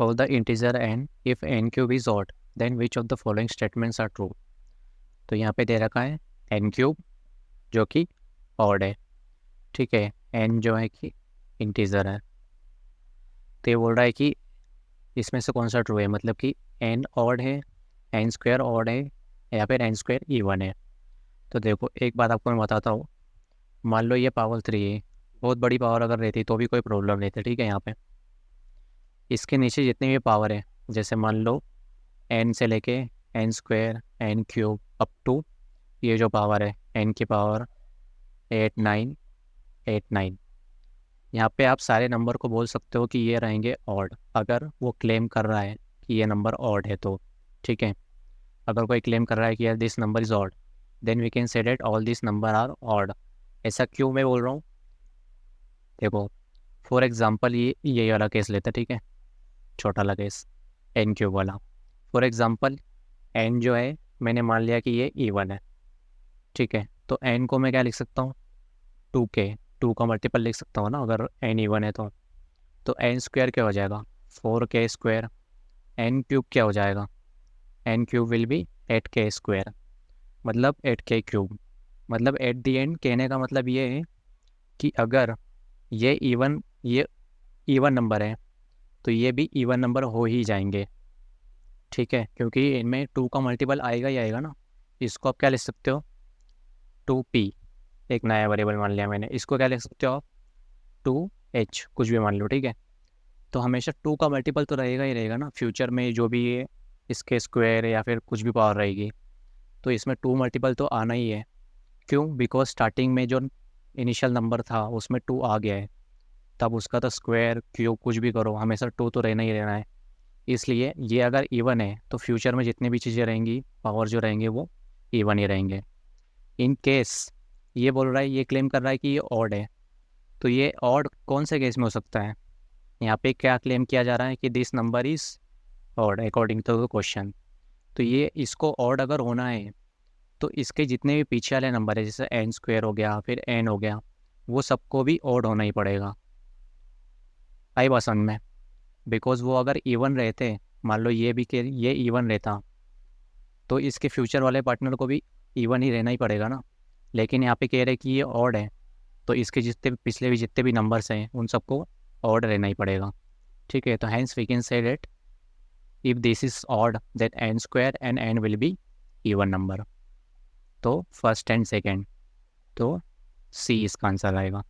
for the integer n, if n cube is odd, then which of the following statements are true? तो यहाँ पे दे रखा है n cube जो कि ऑड है, ठीक है, n जो है कि इंटीजर है। तो ये बोल रहा है कि इसमें से कौन सा ट्रू है, मतलब कि n ऑड है, n स्क्वायर ऑड है, या फिर n स्क्वायर इवन है। तो देखो एक बात आपको मैं बताता हूँ, मान लो ये पावर 3 है, बहुत बड़ी पावर अगर रहती तो भी कोई प्रॉब्लम नहीं थी, ठीक है। यहाँ पे इसके नीचे जितनी भी पावर है, जैसे मान लो n से लेके n square n cube up to ये जो पावर है n की पावर 8989, यहाँ पे आप सारे नंबर को बोल सकते हो कि ये रहेंगे ऑड, अगर वो क्लेम कर रहा है कि ये नंबर ऑड है तो, ठीक है। अगर कोई क्लेम कर रहा है कि यार this number is odd, then we can say that all this number are odd. ऐसा क्यों मैं बोल रहा हूँ, देखो फॉर एग्जांपल ये वाला केस लेते हैं, ठीक है, छोटा वाला केस n क्यूब वाला। फॉर एग्जांपल n जो है मैंने मान लिया कि ये इवन है, ठीक है। तो n को मैं क्या लिख सकता हूँ, 2k, 2 का मल्टीपल लिख सकता हूँ ना अगर n इवन है तो n स्क्वायर क्या हो जाएगा, 4k स्क्वायर। n क्यूब क्या हो जाएगा, n cube will be 8k square, मतलब 8k क्यूब। मतलब एट दी एंड कहने का मतलब ये है कि अगर ये इवन नंबर है तो ये भी इवन नंबर हो ही जाएंगे, ठीक है, क्योंकि इनमें 2 का मल्टीपल आएगा ही आएगा ना। इसको आप क्या लिख सकते हो, 2p, एक नया वेरिएबल मान लिया मैंने, इसको क्या लिख सकते हो आप, 2h, कुछ भी मान लो, ठीक है। तो हमेशा 2 का मल्टीपल तो रहेगा ही रहेगा ना फ्यूचर में, जो भी ये इसके स्क्वायर या फिर कुछ भी पावर रहेगी, तो इसमें 2 मल्टीपल तो आना ही है। क्यों, बिकॉज स्टार्टिंग में जो इनिशियल नंबर था उसमें 2 आ गया है, तब उसका तो स्क्वायर क्यूब कुछ भी करो हमेशा 2 तो रहना ही रहना है। इसलिए ये अगर इवन है तो फ्यूचर में जितनी भी चीज़ें रहेंगी, पावर जो रहेंगे वो इवन ही रहेंगे। इन केस ये बोल रहा है, ये क्लेम कर रहा है कि ये ऑड है, तो ये ऑड कौन से केस में हो सकता है, यहाँ पे क्या क्लेम किया जा रहा है कि this number is odd according to the question. तो ये इसको ऑड अगर होना है तो इसके जितने भी पीछे वाले नंबर है, जैसे n स्क्वायर हो गया फिर n हो गया, वो सबको भी ऑड होना ही पड़ेगा। आई बात समझ में, बिकॉज वो अगर इवन रहते, मान लो ये भी कि ये इवन रहता, तो इसके फ्यूचर वाले पार्टनर को भी इवन ही रहना ही पड़ेगा ना। लेकिन यहाँ पे कह रहे कि ये ऑड है, तो इसके जितने पिछले भी जितने भी नंबर्स हैं उन सबको ऑड रहना ही पड़ेगा, ठीक है। तो hence we can say that if this is odd that n square and n will be even number. तो फर्स्ट एंड सेकेंड, तो सी इसका आंसर आएगा,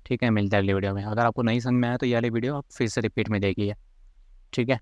ठीक है। मिलता है अगली वीडियो में। अगर आपको नहीं समझ में आया तो ये वाली वीडियो आप फिर से रिपीट में देखिए, ठीक है।